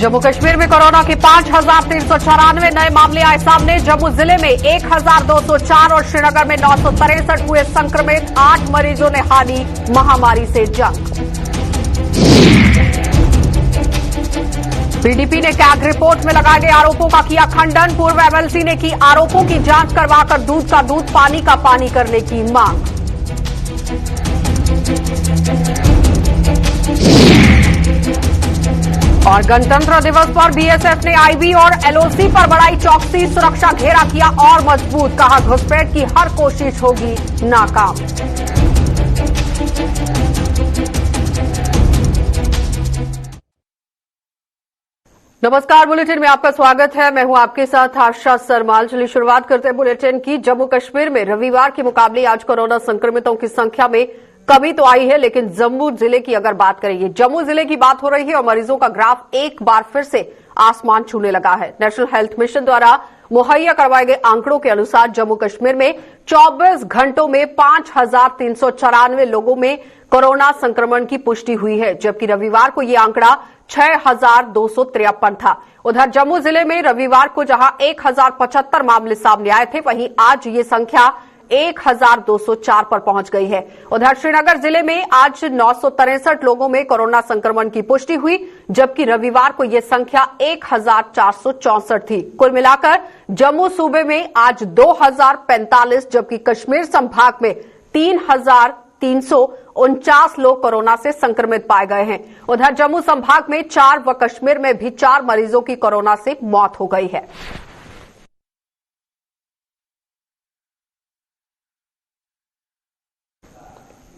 जम्मू कश्मीर में कोरोना के 5,394 नए मामले आए सामने। जम्मू जिले में 1,204 और श्रीनगर में 963 हुए संक्रमित। 8 मरीजों ने हारी महामारी से जंग। पीडीपी ने कैग रिपोर्ट में लगाए गए आरोपों का किया खंडन। पूर्व एमएलसी ने की आरोपों की जांच करवाकर दूध का दूध, पानी का पानी करने की मांग। और गणतंत्र दिवस पर बीएसएफ ने आईबी और एलओसी पर बढ़ाई चौकसी। सुरक्षा घेरा किया और मजबूत। कहा घुसपैठ की हर कोशिश होगी नाकाम। नमस्कार, बुलेटिन में आपका स्वागत है। मैं हूं आपके साथ आशा सरमाल। चलिए शुरुआत करते हैं बुलेटिन की। जम्मू कश्मीर में रविवार के मुकाबले आज कोरोना संक्रमितों की संख्या में कमी तो आई है, लेकिन जम्मू जिले की अगर बात करेंगे, जम्मू जिले की बात हो रही है और मरीजों का ग्राफ एक बार फिर से आसमान छूने लगा है। नेशनल हेल्थ मिशन द्वारा मुहैया करवाए गए आंकड़ों के अनुसार जम्मू कश्मीर में 24 घंटों में 5,394 लोगों में कोरोना संक्रमण की पुष्टि हुई है, जबकि रविवार को यह आंकड़ा 6,253 था। उधर जम्मू जिले में रविवार को जहां 1,075 मामले सामने आए थे, वहीं आज ये संख्या 1,204 पर पहुंच गई है। उधर श्रीनगर जिले में आज 963 लोगों में कोरोना संक्रमण की पुष्टि हुई, जबकि रविवार को यह संख्या 1,464 थी। कुल मिलाकर जम्मू सूबे में आज 2,045, जबकि कश्मीर संभाग में 3,349 लोग कोरोना से संक्रमित पाए गए हैं। उधर जम्मू संभाग में 4 व कश्मीर में भी 4 मरीजों की कोरोना से मौत हो गई है।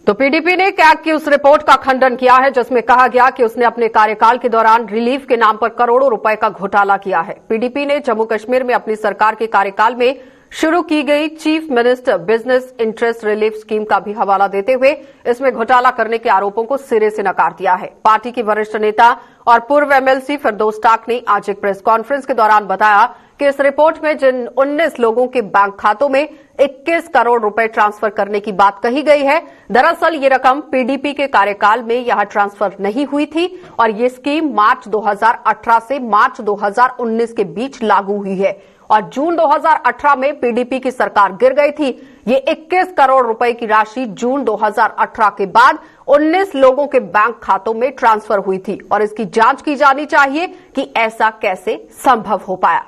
तो पीडीपी ने कैग की उस रिपोर्ट का खंडन किया है जिसमें कहा गया कि उसने अपने कार्यकाल के दौरान रिलीफ के नाम पर करोड़ों रुपए का घोटाला किया है। पीडीपी ने जम्मू कश्मीर में अपनी सरकार के कार्यकाल में शुरू की गई chief minister business interest relief scheme का भी हवाला देते हुए इसमें घोटाला करने के आरोपों को सिरे से नकार दिया है। पार्टी की वरिष्ठ नेता और पूर्व एमएलसी फिरदौस टाक ने आज एक प्रेस कॉन्फ्रेंस के दौरान बताया कि इस रिपोर्ट में जिन 19 लोगों के बैंक खातों में 21 करोड़ रुपए ट्रांसफर करने की बात कही गई है, दरअसल ये रकम पीडीपी के कार्यकाल में यहां ट्रांसफर नहीं हुई थी और ये स्कीम मार्च 2018 से मार्च 2019 के बीच लागू हुई है और जून 2018 में पीडीपी की सरकार गिर गई थी। ये 21 करोड़ रुपए की राशि जून 2018 के बाद 19 लोगों के बैंक खातों में ट्रांसफर हुई थी और इसकी जांच की जानी चाहिए कि ऐसा कैसे संभव हो पाया।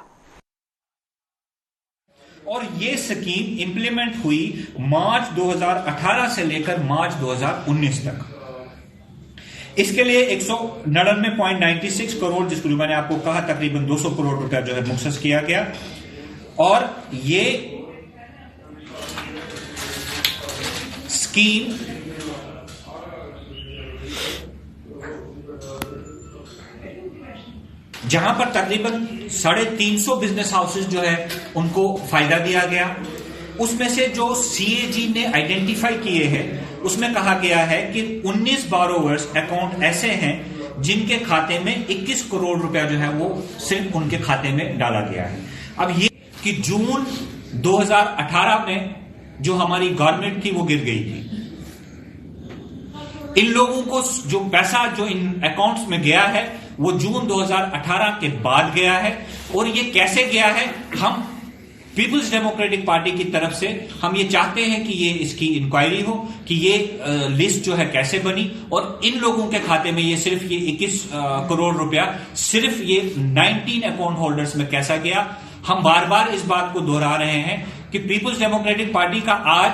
और ये स्कीम इंप्लीमेंट हुई मार्च 2018 से लेकर मार्च 2019 तक। इसके लिए 199.96 करोड़, जिसको मैंने आपको कहा तकरीबन 200 करोड़ रुपया जो है मुख्तस किया गया। और ये स्कीम जहां पर तकरीबन 350 बिजनेस हाउसेस जो है उनको फायदा दिया गया, उसमें से जो सीएजी ने आइडेंटिफाई किए हैं उसमें कहा गया है कि 19 बोरोवर्स अकाउंट ऐसे हैं जिनके खाते में 21 करोड़ रुपया जो है वो सिर्फ उनके खाते में डाला गया है। अब ये कि जून 2018 में जो हमारी गवर्नमेंट थी वो गिर गई थी, इन लोगों को जो पैसा जो इन अकाउंट्स में गया है वो जून 2018 के बाद गया है। और ये कैसे गया है, हम पीपुल्स डेमोक्रेटिक पार्टी की तरफ से हम ये चाहते हैं कि ये इसकी इंक्वायरी हो कि ये लिस्ट जो है कैसे बनी और इन लोगों के खाते में ये सिर्फ ये 21 करोड़ रुपया सिर्फ ये 19 अकाउंट होल्डर्स में कैसा गया। हम बार बार इस बात को दोहरा रहे हैं कि पीपुल्स डेमोक्रेटिक पार्टी का आज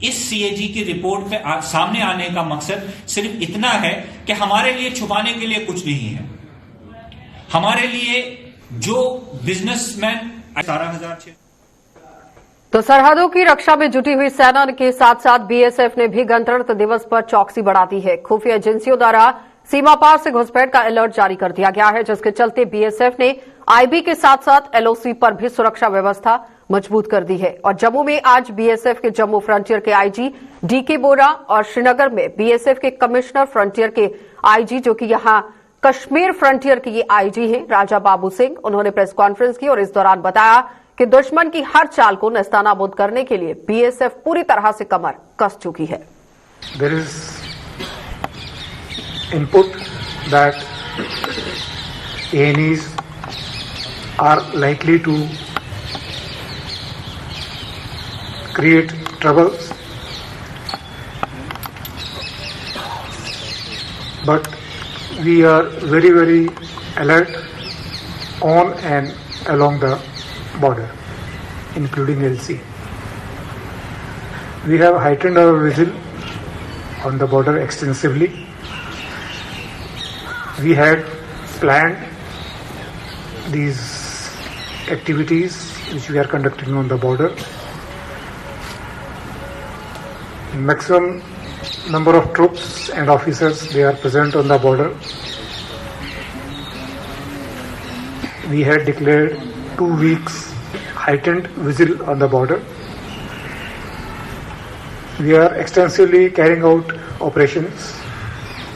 इस सीएजी की रिपोर्ट पे सामने आने का मकसद सिर्फ इतना है कि हमारे लिए छुपाने के लिए कुछ नहीं है। हमारे लिए जो बिजनेसमैन 18,000 तो सरहदों की रक्षा में जुटी हुई सेना के साथ साथ बीएसएफ ने भी गणतंत्र दिवस पर चौकसी बढ़ा दी है। खुफिया एजेंसियों द्वारा सीमा पार से घुसपैठ का अलर्ट जारी कर दिया गया है, जिसके चलते बीएसएफ ने आईबी के साथ साथ एलओसी पर भी सुरक्षा व्यवस्था मजबूत कर दी है। और जम्मू में आज बीएसएफ के जम्मू फ्रंटियर के आईजी डीके बोरा और श्रीनगर में बीएसएफ के कमिश्नर फ्रंटियर के आईजी, जो कि यहां कश्मीर फ्रंटियर के ये आईजी हैं, राजा बाबू सिंह, उन्होंने प्रेस कॉन्फ्रेंस की और इस दौरान बताया कि दुश्मन की हर चाल को नेस्तनाबूद करने के लिए बीएसएफ पूरी तरह से कमर कस चुकी है। There is input that A&Es are likely to create troubles, but we are very, very alert on and along the border, including LC. We have heightened our vigil on the border extensively. We had planned these activities which we are conducting on the border. Maximum number of troops and officers, they are present on the border. We had declared 2 weeks heightened vigil on the border. We are extensively carrying out operations,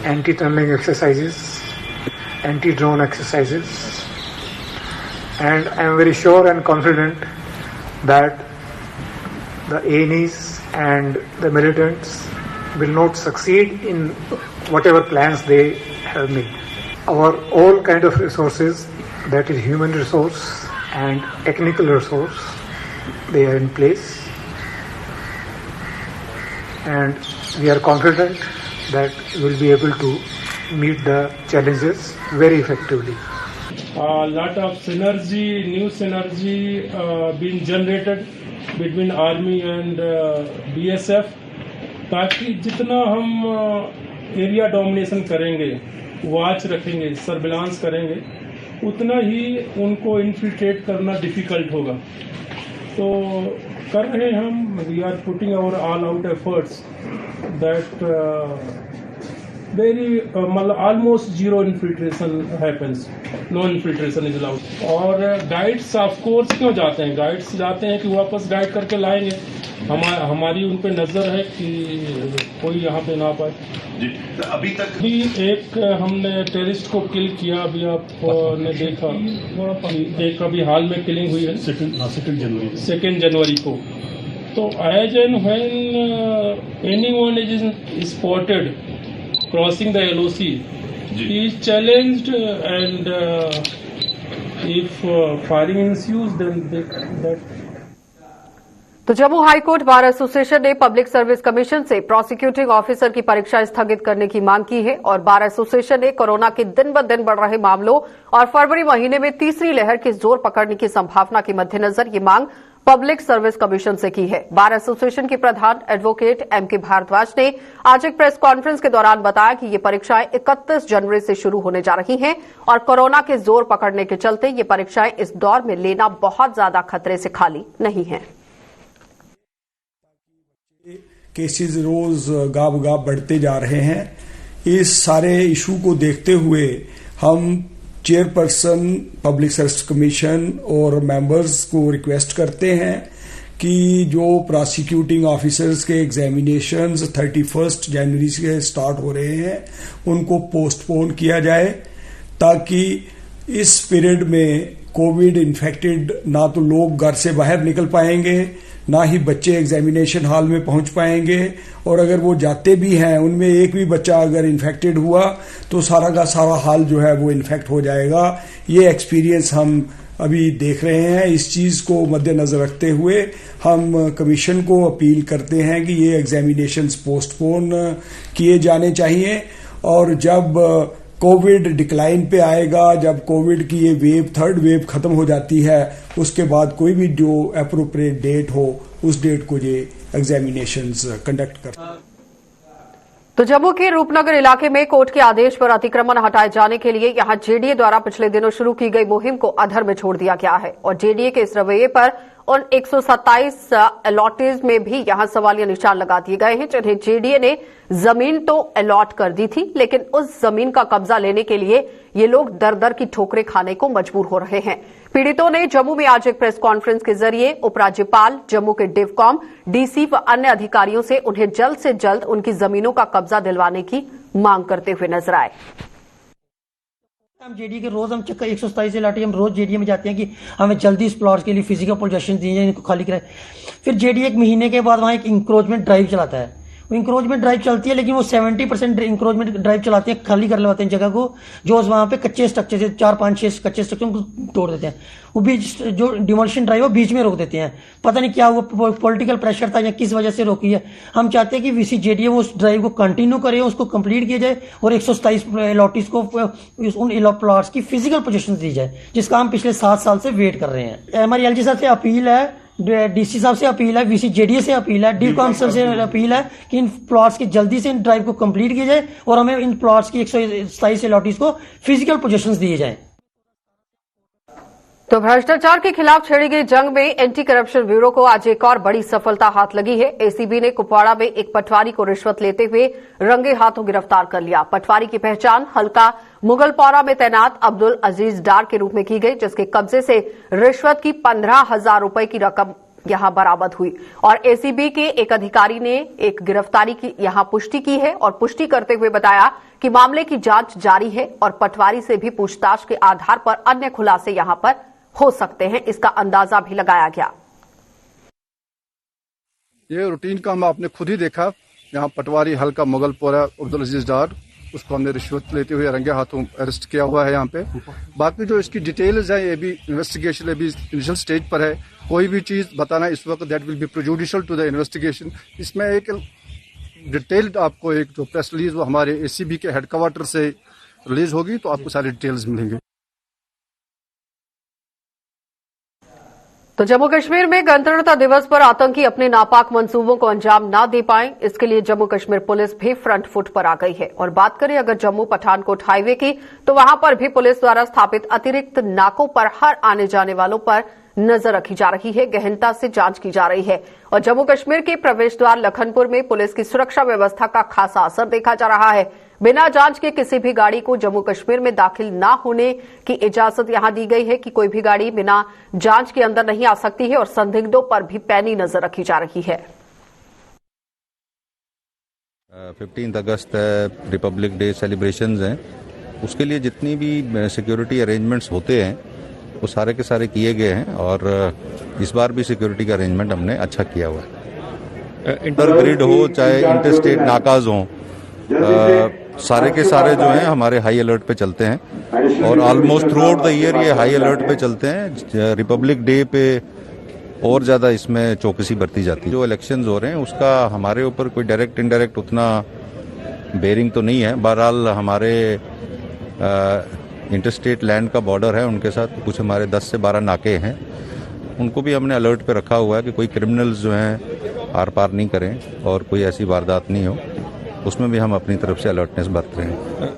anti-tunneling exercises, anti-drone exercises, and I am very sure and confident that the A&Es and the militants will not succeed in whatever plans they have made. Our all kind of resources, that is human resource and technical resource, they are in place, and we are confident that we will be able to meet the challenges very effectively. A lot of synergy, new synergy being generated between Army and BSF, ताकि जितना हम area domination करेंगे, watch रखेंगे, surveillance करेंगे, उतना ही उनको infiltrate करना difficult होगा. तो कर रहे हम, we are putting our all out efforts that very मतलब almost zero infiltration happens, no infiltration is allowed. और गाइड्स ऑफ कोर्स क्यों जाते हैं? गाइड्स जाते हैं कि वापस गाइड करके लाएंगे. हमारी उन पे नजर है कि कोई यहाँ पे ना पाए. तो अभी तक भी एक हमने टेररिस्ट को किल किया, अभी आपने देखा, एक अभी हाल में किलिंग हुई है 2 जनवरी को. तो as and when anyone is spotted crossing the LOC, he is challenged, and if firing ensues, then that. तो जम्मू हाईकोर्ट बार एसोसिएशन ने पब्लिक सर्विस कमीशन से प्रोसिक्यूटिंग ऑफिसर की परीक्षा स्थगित करने की मांग की है और बार एसोसिएशन ने कोरोना के दिन ब दिन बढ़ रहे मामलों और फरवरी महीने में तीसरी लहर के जोर पकड़ने की संभावना के मद्देनजर ये मांग पब्लिक सर्विस कमीशन से की है. बार एसोसिएशन के प्रधान एडवोकेट एमके भारद्वाज ने आज एक प्रेस कॉन्फ्रेंस के दौरान बताया कि ये परीक्षाएं 31 जनवरी से शुरू होने जा रही हैं और कोरोना के जोर पकड़ने के चलते ये परीक्षाएं इस दौर में लेना बहुत ज्यादा खतरे से खाली नहीं है. केसेस रोज गाब बढ़ते जा रहे हैं. इस सारे इशू को देखते हुए हम चेयरपर्सन पब्लिक सर्विस कमीशन और मेंबर्स को रिक्वेस्ट करते हैं कि जो प्रोसिक्यूटिंग ऑफिसर्स के एग्जामिनेशंस 31 जनवरी से स्टार्ट हो रहे हैं उनको पोस्टपोन किया जाए, ताकि इस पीरियड में कोविड इन्फेक्टेड ना तो लोग घर से बाहर निकल पाएंगे, ना ही बच्चे एग्जामिनेशन हॉल में पहुंच पाएंगे, और अगर वो जाते भी हैं उनमें एक भी बच्चा अगर इन्फेक्टेड हुआ तो सारा का सारा हॉल जो है वो इन्फेक्ट हो जाएगा. ये एक्सपीरियंस हम अभी देख रहे हैं. इस चीज को मद्देनजर रखते हुए हम कमीशन को अपील करते हैं कि ये एग्जामिनेशंस पोस्टपोन किए जाने चाहिए, और जब कोविड डिक्लाइन पे आएगा, जब कोविड की ये वेव, 3rd वेव खत्म हो जाती है, उसके बाद कोई भी जो एप्रोप्रिएट डेट हो उस डेट को ये एग्जामिनेशंस कंडक्ट कर. तो जम्मू के रूपनगर इलाके में कोर्ट के आदेश पर अतिक्रमण हटाए जाने के लिए यहां जेडीए द्वारा पिछले दिनों शुरू की गई मुहिम को अधर में छोड़ दिया गया है और जेडीए के इस रवैये पर उन 127 अलॉटेज में भी यहां सवालिया निशान लगा दिए गए हैं जिन्हें जेडीए ने जमीन तो अलॉट कर दी थी, लेकिन उस जमीन का कब्जा लेने के लिए ये लोग दर दर की ठोकरें खाने को मजबूर हो रहे हैं. पीड़ितों ने जम्मू में आज एक प्रेस कॉन्फ्रेंस के जरिए उपराज्यपाल, जम्मू के डिवकॉम, डीसी व अन्य अधिकारियों से उन्हें जल्द से जल्द उनकी जमीनों का कब्जा दिलवाने की मांग करते हुए नजर आए. हम जेडीए के रोज हम चक्कर 127 लाठी हम रोज जेडीए में जाते हैं कि हमें जल्दी इस प्लॉट्स के लिए फिजिकल पोजेशन दिए जाए, इनको खाली कराए. फिर जेडीए एक महीने के बाद वहां एक इंक्रोचमेंट ड्राइव चलाता है वो इंक्रोचमेंट ड्राइव चलती है, लेकिन वो 70% इंक्रोचमेंट ड्राइव चलाते हैं, खाली कर लेवाते हैं जगह को, जो वहां पे कच्चे स्ट्रक्चर से 4-5-6 कच्चे स्ट्रक्चर को तोड़ देते हैं। वो बीच जो डिमोलिशन ड्राइव है बीच में रोक देते हैं। पता नहीं क्या हुआ, पॉलिटिकल प्रेशर था या किस वजह से रोकी है। हम चाहते हैं कि VCJDA वो उस ड्राइव को कंटिन्यू करे, उसको कंप्लीट किया जाए और 127 अलॉटीज को उन प्लॉट्स की फिजिकल पोजीशन दी जाए, जिसका हम पिछले 7 साल से वेट कर रहे हैं। हमारी LG साहब से अपील है, DC साहब से अपील है, VCJDA से अपील है, डी काउंसिल से अपील है कि इन प्लॉट्स की जल्दी से इन ड्राइव को कंप्लीट किया जाए और हमें इन प्लॉट्स की 127 अलॉटीज को फिजिकल पोजीशंस दिए जाए। तो भ्रष्टाचार के खिलाफ छेड़ी गई जंग में एंटी करप्शन ब्यूरो को आज एक और बड़ी सफलता हाथ लगी है। ACB ने कुपवाड़ा में एक पटवारी को रिश्वत लेते हुए रंगे हाथों गिरफ्तार कर लिया। पटवारी की पहचान हल्का मुगलपौरा में तैनात अब्दुल अजीज डार के रूप में की गई, जिसके कब्जे से रिश्वत की 15,000 रुपए की रकम यहां बरामद हुई। और ACB के एक अधिकारी ने एक गिरफ्तारी की यहां पुष्टि की है और पुष्टि करते हुए बताया कि मामले की जांच जारी है और पटवारी से भी पूछताछ के आधार पर अन्य खुलासे यहां पर हो सकते हैं, इसका अंदाजा भी लगाया गया। ये रूटीन काम आपने खुद ही देखा। यहाँ पटवारी हल्का मुगलपुरा अब्दुल अजीज डार, उसको हमने रिश्वत लेते हुए रंगे हाथों अरेस्ट किया हुआ है यहाँ पे। बाकी जो इसकी डिटेल्स है ये भी इन्वेस्टिगेशन अभी इनिशियल स्टेज पर है। कोई भी चीज बताना इस वक्त that will be prejudicial to the investigation. इसमें एक डिटेल्ड आपको एक जो प्रेस रिलीज वो हमारे ACB के हेडक्वार्टर से रिलीज होगी, तो आपको सारी डिटेल्स मिलेंगे। तो जम्मू कश्मीर में गणतंत्रता दिवस पर आतंकी अपने नापाक मंसूबों को अंजाम न दे पाए, इसके लिए जम्मू कश्मीर पुलिस भी फ्रंट फुट पर आ गई है। और बात करें अगर जम्मू पठानकोट हाईवे की, तो वहां पर भी पुलिस द्वारा स्थापित अतिरिक्त नाकों पर हर आने जाने वालों पर नजर रखी जा रही है, गहनता से जांच की जा रही है। और जम्मू कश्मीर के प्रवेश द्वार लखनपुर में पुलिस की सुरक्षा व्यवस्था का खासा असर देखा जा रहा है। बिना जांच के किसी भी गाड़ी को जम्मू कश्मीर में दाखिल न होने की इजाजत यहां दी गई है कि कोई भी गाड़ी बिना जांच के अंदर नहीं आ सकती है और संदिग्धों पर भी पैनी नजर रखी जा रही है। 15 अगस्त है, रिपब्लिक डे सेलिब्रेशंस हैं, उसके लिए जितनी भी सिक्योरिटी अरेंजमेंट्स होते हैं वो सारे के सारे किए गए हैं और इस बार भी सिक्योरिटी का अरेंजमेंट हमने अच्छा किया हुआ है। इंटर ग्रिड हो चाहे इंटरस्टेट नाकाज हो, सारे के सारे जो हैं हमारे हाई अलर्ट पे चलते हैं और almost through out the year ये हाई अलर्ट पे चलते हैं। रिपब्लिक डे पे और ज्यादा इसमें चौकसी बरती जाती है। जो इलेक्शंस हो रहे हैं उसका हमारे ऊपर कोई डायरेक्ट इनडायरेक्ट उतना बेरिंग तो नहीं है। बहरहाल हमारे इंटरस्टेट लैंड का बॉर्डर है, उनके साथ कुछ हमारे 10 से 12 नाके हैं, उनको भी हमने अलर्ट पे रखा हुआ है कि कोई क्रिमिनल्स जो हैं आर पार नहीं करें और कोई ऐसी वारदात नहीं हो, उसमें भी हम अपनी तरफ से अलर्टनेस बरत रहे हैं।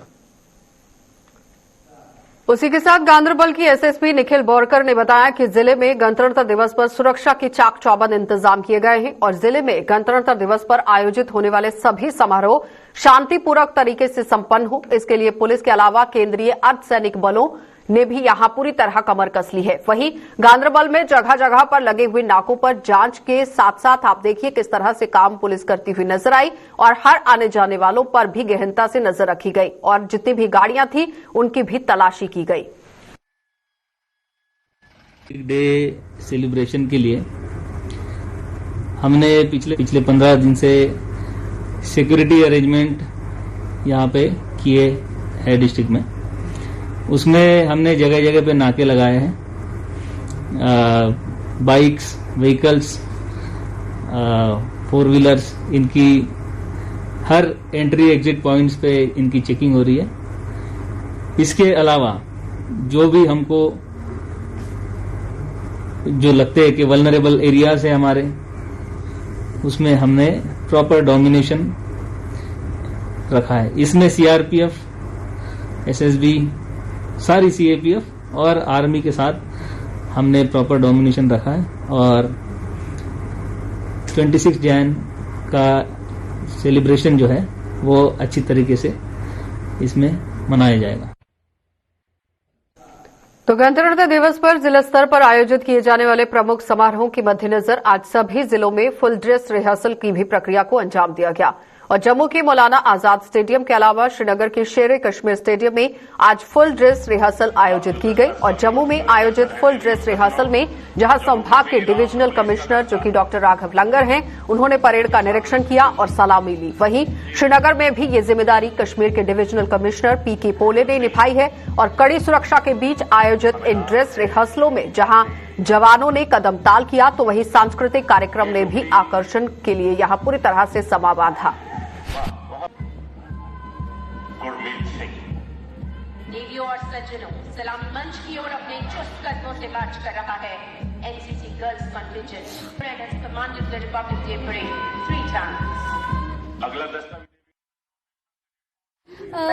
उसी के साथ गांधरबल की SSP निखिल बोरकर ने बताया कि जिले में गणतंत्र दिवस पर सुरक्षा के चाक चौबंद इंतजाम किए गए हैं और जिले में गणतंत्र दिवस पर आयोजित होने वाले सभी समारोह शांतिपूर्वक तरीके से संपन्न हो, इसके लिए पुलिस के अलावा केंद्रीय अर्धसैनिक बलों ने भी यहां पूरी तरह कमर कस ली है। वहीं गांधरबल में जगह जगह पर लगे हुए नाकों पर जांच के साथ साथ आप देखिए किस तरह से काम पुलिस करती हुई नजर आई और हर आने जाने वालों पर भी गहनता से नजर रखी गई और जितनी भी गाड़ियां थी उनकी भी तलाशी की गई। डे सेलिब्रेशन के लिए हमने पिछले 15 दिन से सिक्योरिटी अरेंजमेंट यहाँ पे किए है डिस्ट्रिक्ट में। उसमें हमने जगह जगह पे नाके लगाए हैं, बाइक्स, व्हीकल्स, 4 व्हीलर्स, इनकी हर एंट्री एग्जिट पॉइंट्स पे इनकी चेकिंग हो रही है। इसके अलावा जो भी हमको जो लगते हैं कि वल्नरेबल एरियाज है हमारे, उसमें हमने प्रॉपर डोमिनेशन रखा है। इसमें CRPF, SSB, सारी CAPF और आर्मी के साथ हमने प्रॉपर डोमिनेशन रखा है और 26 जैन का सेलिब्रेशन जो है वो अच्छी तरीके से इसमें मनाया जाएगा। तो गणतंत्र दिवस पर जिला स्तर पर आयोजित किए जाने वाले प्रमुख समारोहों के मद्देनजर आज सभी जिलों में फुल ड्रेस रिहर्सल की भी प्रक्रिया को अंजाम दिया गया और जम्मू के मौलाना आजाद स्टेडियम के अलावा श्रीनगर के शेर कश्मीर स्टेडियम में आज फुल ड्रेस रिहर्सल आयोजित की गई। और जम्मू में आयोजित फुल ड्रेस रिहर्सल में जहां संभाग के डिविजनल कमिश्नर जो कि डॉक्टर राघव लंगर हैं, उन्होंने परेड का निरीक्षण किया और सलामी ली। वहीं श्रीनगर में भी ये जिम्मेदारी कश्मीर के डिविजनल कमिश्नर पीके पोले ने निभाई है। और कड़ी सुरक्षा के बीच आयोजित इन ड्रेस रिहर्सलों में जहां जवानों ने कदम ताल किया, तो वहीं सांस्कृतिक कार्यक्रम ने भी आकर्षण के लिए यहां पूरी तरह से समा बांधा। देवियों और सज्जनों, सलामी मंच की ओर अपने चुस्त कदमों से मार्च कर रहा है NCC girls contingent and has commanded the Republic Day parade 3 times. अगला दस्तावेज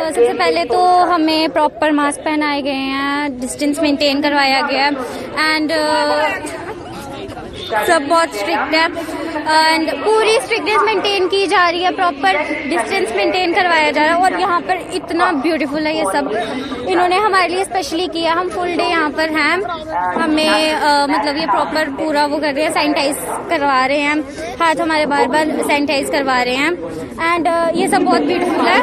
सबसे पहले तो हमें प्रॉपर मास्क पहनाए गए हैं, डिस्टेंस मेंटेन करवाया गया है एंड सब बहुत स्ट्रिक्ट है एंड पूरी स्ट्रिक्टनेस मेंटेन की जा रही है, प्रॉपर डिस्टेंस मेंटेन करवाया जा रहा है। और यहाँ पर इतना ब्यूटीफुल है ये सब, इन्होंने हमारे लिए स्पेशली किया। हम फुल डे यहाँ पर हैं, हमें मतलब ये प्रॉपर पूरा वो कर रहे हैं, सैनिटाइज करवा रहे हैं, हाथ हमारे बार बार सैनिटाइज करवा रहे हैं एंड ये सब बहुत ब्यूटीफुल है।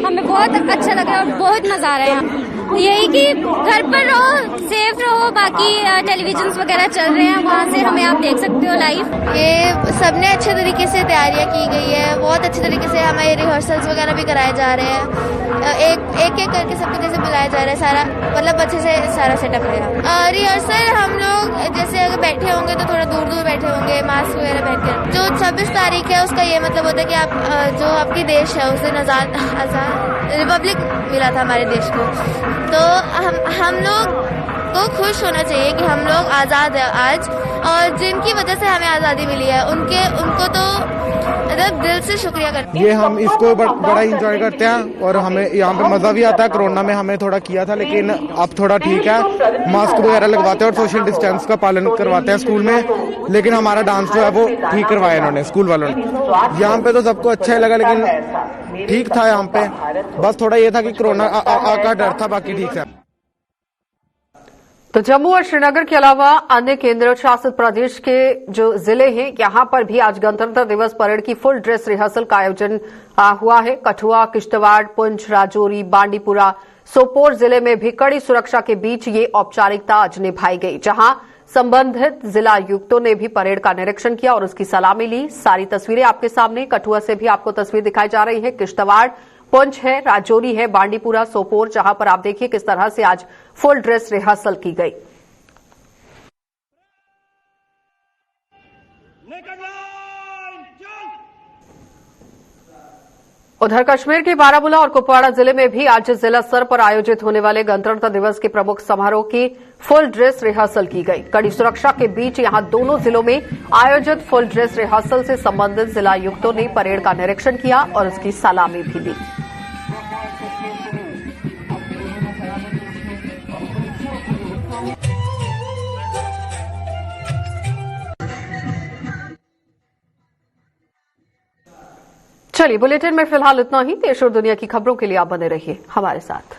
हमें बहुत अच्छा लग रहा है और बहुत मजा आ रहा है यहाँ। यही कि घर पर रहो, सेफ रहो, बाकी टेलीविजन वगैरह चल रहे हैं, वहाँ से हमें आप देख सकते हो लाइव। ये सबने अच्छे तरीके से तैयारियां की गई है, बहुत अच्छे तरीके से हमें रिहर्सल्स वगैरह भी कराए जा रहे हैं, एक एक करके सबको जैसे बुलाया जा रहा है, सारा मतलब अच्छे से सारा सेटअप है। रिहर्सल हम लोग जैसे अगर बैठे होंगे तो थोड़ा दूर दूर बैठे होंगे, मास्क वगैरह पहन कर। जो 26 तारीख है उसका ये मतलब होता है कि आप जो आपकी देश है उसे आजाद रिपब्लिक मिला था हमारे देश को, तो हम लोग को खुश होना चाहिए कि हम लोग आज़ाद है आज, और जिनकी वजह से हमें आज़ादी मिली है उनको तो मतलब दिल से शुक्रिया करते हैं। ये हम इसको बड़ा इंजॉय करते हैं और हमें यहाँ पे मजा भी आता है। कोरोना में हमें थोड़ा किया था लेकिन अब थोड़ा ठीक है, मास्क वगैरह लगवाते हैं और सोशल डिस्टेंस का पालन करवाते हैं स्कूल में। लेकिन हमारा डांस जो है वो ठीक करवाया इन्होंने, स्कूल वालों ने। यहाँ पे तो सबको अच्छा ही लगा, लेकिन ठीक था यहाँ पे, बस थोड़ा ये था कि कोरोना का डर था, बाकी ठीक है। तो जम्मू और श्रीनगर के अलावा अन्य केंद्र शासित प्रदेश के जो जिले हैं, यहां पर भी आज गणतंत्र दिवस परेड की फुल ड्रेस रिहर्सल का आयोजन हुआ है। कठुआ, किश्तवाड़, पुंछ, राजौरी, बांडीपुरा, सोपोर जिले में भी कड़ी सुरक्षा के बीच ये औपचारिकता आज निभाई गई, जहां संबंधित जिला आयुक्तों ने भी परेड का निरीक्षण किया और उसकी सलामी ली। सारी तस्वीरें आपके सामने, कठुआ से भी आपको तस्वीर दिखाई जा रही है, किश्तवाड़, पुंछ है, राजौरी है, बांडीपुरा, सोपोर, जहां पर आप देखिए किस तरह से आज फुल ड्रेस रिहर्सल की गई। उधर कश्मीर के बारामूला और कुपवाड़ा जिले में भी आज जिला स्तर पर आयोजित होने वाले गणतंत्र दिवस के प्रमुख समारोह की फुल ड्रेस रिहर्सल की गई। कड़ी सुरक्षा के बीच यहां दोनों जिलों में आयोजित फुल ड्रेस रिहर्सल से संबंधित जिला आयुक्तों ने परेड का निरीक्षण किया और उसकी सलामी भी ली। चलिए, बुलेटिन में फिलहाल इतना ही। देश और दुनिया की खबरों के लिए आप बने रहिए हमारे साथ।